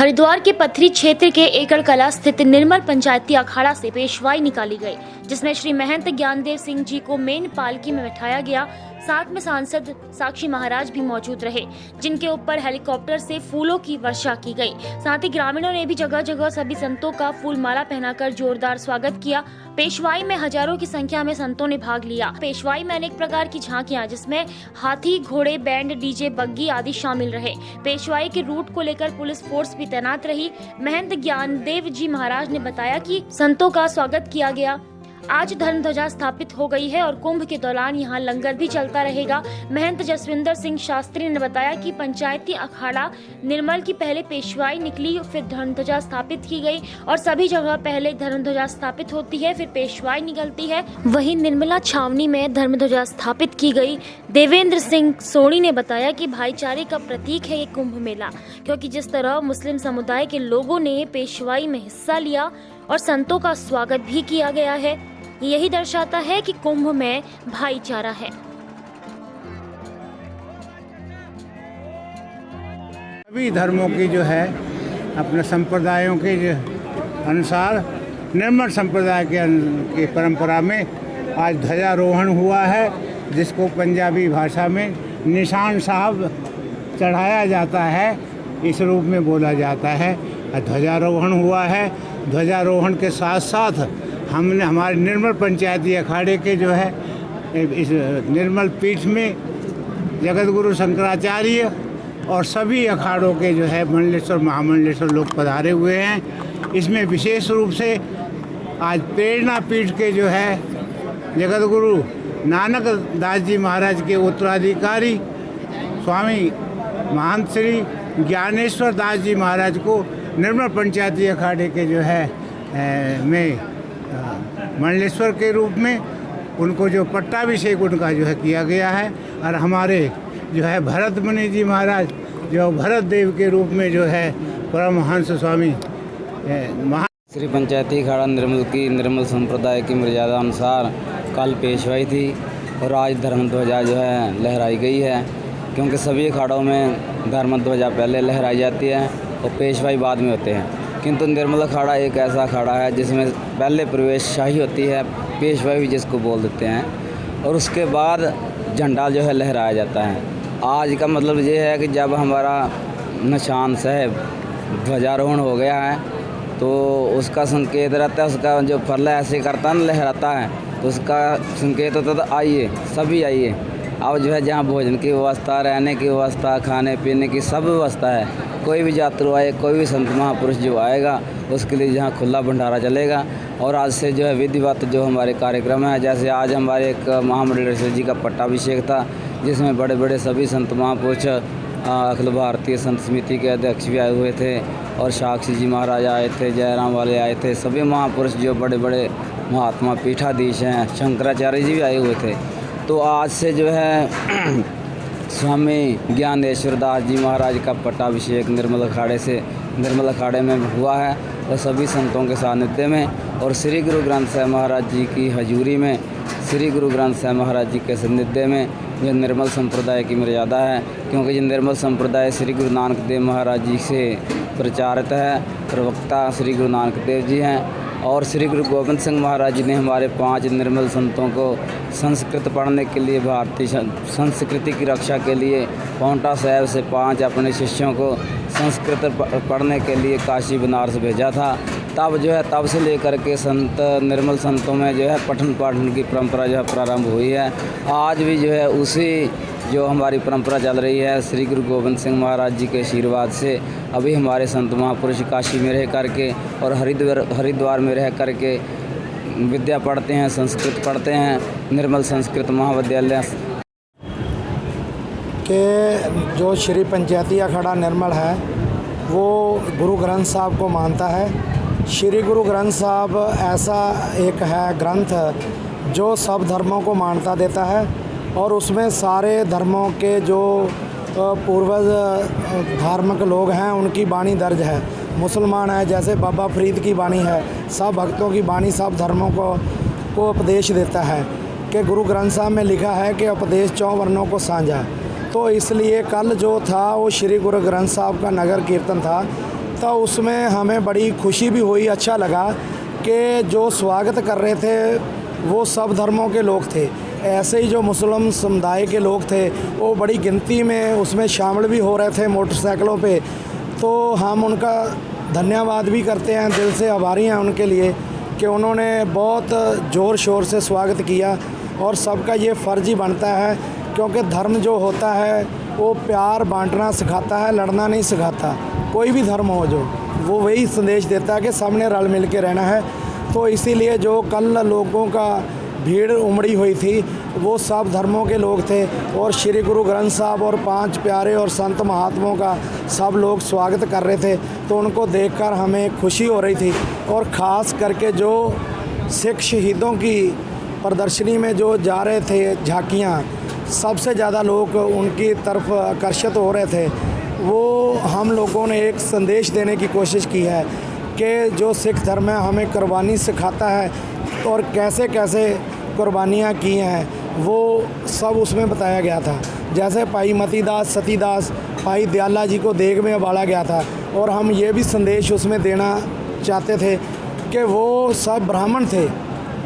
हरिद्वार के पथरी क्षेत्र के एकड़ कला स्थित निर्मल पंचायती अखाड़ा से पेशवाई निकाली गई, जिसमें श्री महंत ज्ञानदेव सिंह जी को मेन पालकी में बैठाया गया। साथ में सांसद साक्षी महाराज भी मौजूद रहे, जिनके ऊपर हेलीकॉप्टर से फूलों की वर्षा की गई। साथ ही ग्रामीणों ने भी जगह जगह सभी संतों का फूल माला पहनाकर जोरदार स्वागत किया। पेशवाई में हजारों की संख्या में संतों ने भाग लिया। पेशवाई में अनेक प्रकार की झांकियां, जिसमें हाथी, घोड़े, बैंड, डीजे, बग्गी आदि शामिल रहे। पेशवाई के रूट को लेकर पुलिस फोर्स भी तैनात रही। महंत ज्ञानदेव जी महाराज ने बताया कि संतों का स्वागत किया गया। आज धर्म ध्वजा स्थापित हो गई है और कुंभ के दौरान यहाँ लंगर भी चलता रहेगा। महंत जसविंदर सिंह शास्त्री ने बताया कि पंचायती अखाड़ा निर्मल की पहले पेशवाई निकली, फिर धर्म ध्वजा स्थापित की गई और सभी जगह पहले धर्म ध्वजा स्थापित होती है, फिर पेशवाई निकलती है। वहीं निर्मला छावनी में धर्म ध्वजा स्थापित की गई। देवेंद्र सिंह सोनी ने बताया कि भाईचारे का प्रतीक है ये कुंभ मेला, क्योंकि जिस तरह मुस्लिम समुदाय के लोगों ने पेशवाई में हिस्सा लिया और संतों का स्वागत भी किया गया है, यही दर्शाता है कि कुंभ में भाईचारा है। सभी धर्मों की जो है अपने संप्रदायों के अनुसार निर्मल संप्रदाय के परंपरा में आज ध्वजारोहण हुआ है, जिसको पंजाबी भाषा में निशान साहब चढ़ाया जाता है, इस रूप में बोला जाता है। ध्वजारोहण हुआ है। ध्वजारोहण के साथ साथ हमने हमारे निर्मल पंचायती अखाड़े के जो है इस निर्मल पीठ में जगत गुरु शंकराचार्य और सभी अखाड़ों के जो है मंडलेश्वर महामंडलेश्वर लोग पधारे हुए हैं। इसमें विशेष रूप से आज प्रेरणा पीठ के जो है जगत गुरु नानक दास जी महाराज के उत्तराधिकारी स्वामी महंत श्री ज्ञानेश्वर दास जी महाराज को निर्मल पंचायती अखाड़े के जो है में मंडलेश्वर के रूप में उनको जो पट्टाभिषेक उनका जो है किया गया है। और हमारे जो है भरत मुनि जी महाराज जो भरत देव के रूप में जो है परमहंस स्वामी श्री पंचायती अखाड़ा निर्मल की निर्मल संप्रदाय की मर्यादा अनुसार कल पेशवाई थी और आज धर्म ध्वजा जो है लहराई गई है, क्योंकि सभी अखाड़ों में धर्म ध्वजा पहले लहराई जाती है और पेशवाई बाद में होते हैं। किंतु निर्मल अखाड़ा एक ऐसा अखाड़ा है जिसमें पहले प्रवेश शाही होती है, पेशवाई भी जिसको बोल देते हैं, और उसके बाद झंडा जो है लहराया जाता है। आज का मतलब ये है कि जब हमारा निशान साहब ध्वजारोहण हो गया है तो उसका संकेत रहता है, उसका जो फरला ऐसे करता है ना, लहराता है, तो उसका संकेत होता है आइए सभी आइए। अब जो है जहाँ भोजन की व्यवस्था, रहने की व्यवस्था, खाने पीने की सब व्यवस्था है। कोई भी यात्रु आए, कोई भी संत महापुरुष जो आएगा उसके लिए जहाँ खुला भंडारा चलेगा। और आज से जो है विधिवत जो हमारे कार्यक्रम है, जैसे आज हमारे एक महामंडलेश्वर जी का पट्टाभिषेक था, जिसमें बड़े बड़े सभी संत महापुरुष अखिल भारतीय संत समिति के अध्यक्ष भी आए हुए थे और साक्षी जी महाराज आए थे, जयराम वाले आए थे, सभी महापुरुष जो बड़े बड़े महात्मा पीठाधीश हैं, शंकराचार्य जी भी आए हुए थे। तो आज से जो है स्वामी ज्ञानेश्वर दास जी महाराज का पट्टाभिषेक निर्मल अखाड़े में हुआ है और सभी संतों के सानिध्य में और श्री गुरु ग्रंथ साहिब महाराज जी की हजूरी में, श्री गुरु ग्रंथ साहिब महाराज जी के सानिध्य में यह निर्मल संप्रदाय की मर्यादा है, क्योंकि ये निर्मल संप्रदाय श्री गुरु नानक देव महाराज जी से प्रचारित है। प्रवक्ता श्री गुरु नानक देव जी हैं और श्री गुरु गोविंद सिंह महाराज जी ने हमारे 5 निर्मल संतों को संस्कृत पढ़ने के लिए, भारतीय संस्कृति की रक्षा के लिए पांवटा साहिब से 5 अपने शिष्यों को संस्कृत पढ़ने के लिए काशी बनारस भेजा था। तब जो है तब से लेकर के संत निर्मल संतों में जो है पठन पाठन की परंपरा जो है प्रारंभ हुई है। आज भी जो है उसी जो हमारी परंपरा चल रही है, श्री गुरु गोविंद सिंह महाराज जी के आशीर्वाद से अभी हमारे संत महापुरुष काशी में रह करके और हरिद्वार में रह करके विद्या पढ़ते हैं, संस्कृत पढ़ते हैं। निर्मल संस्कृत महाविद्यालय के जो श्री पंचायती अखाड़ा निर्मल है वो गुरु ग्रंथ साहब को मानता है। श्री गुरु ग्रंथ साहब ऐसा एक है ग्रंथ जो सब धर्मों को मान्यता देता है और उसमें सारे धर्मों के जो पूर्वज धार्मिक लोग हैं उनकी बाणी दर्ज है। मुसलमान है जैसे बाबा फरीद की बाणी है, सब भक्तों की बाणी सब धर्मों को उपदेश देता है कि गुरु ग्रंथ साहब में लिखा है कि उपदेश 4 वर्णों को साझा। तो इसलिए कल जो था वो श्री गुरु ग्रंथ साहब का नगर कीर्तन था। तो उसमें हमें बड़ी खुशी भी हुई, अच्छा लगा कि जो स्वागत कर रहे थे वो सब धर्मों के लोग थे। ऐसे ही जो मुस्लिम समुदाय के लोग थे वो बड़ी गिनती में उसमें शामिल भी हो रहे थे मोटरसाइकिलों पे। तो हम उनका धन्यवाद भी करते हैं, दिल से आभारी हैं उनके लिए कि उन्होंने बहुत ज़ोर शोर से स्वागत किया। और सबका ये फ़र्ज़ ही बनता है, क्योंकि धर्म जो होता है वो प्यार बांटना सिखाता है, लड़ना नहीं सिखाता। कोई भी धर्म हो जो, वो वही संदेश देता है कि सबने रल मिल के रहना है। तो इसीलिए जो कल लोगों का भीड़ उमड़ी हुई थी वो सब धर्मों के लोग थे, और श्री गुरु ग्रंथ साहब और 5 प्यारे और संत महात्माओं का सब लोग स्वागत कर रहे थे। तो उनको देखकर हमें खुशी हो रही थी। और ख़ास करके जो सिख शहीदों की प्रदर्शनी में जो जा रहे थे झांकियाँ, सबसे ज़्यादा लोग उनकी तरफ आकर्षित हो रहे थे। वो हम लोगों ने एक संदेश देने की कोशिश की है कि जो सिख धर्म है हमें कुर्बानी सिखाता है, और कैसे कैसे कुर्बानियाँ की हैं वो सब उसमें बताया गया था। जैसे भाई मतीदास सतीदास भाई दयाला जी को देग में उबाला गया था, और हम ये भी संदेश उसमें देना चाहते थे कि वो सब ब्राह्मण थे।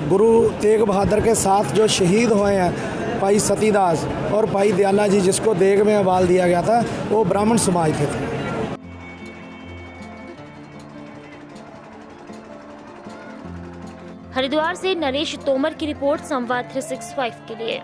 गुरु तेग बहादुर के साथ जो शहीद हुए हैं भाई सतीदास और भाई दयाला जी जिसको देग में उबाल दिया गया था, वो ब्राह्मण समाज के थे। हरिद्वार से नरेश तोमर की रिपोर्ट, संवाद 365 के लिए।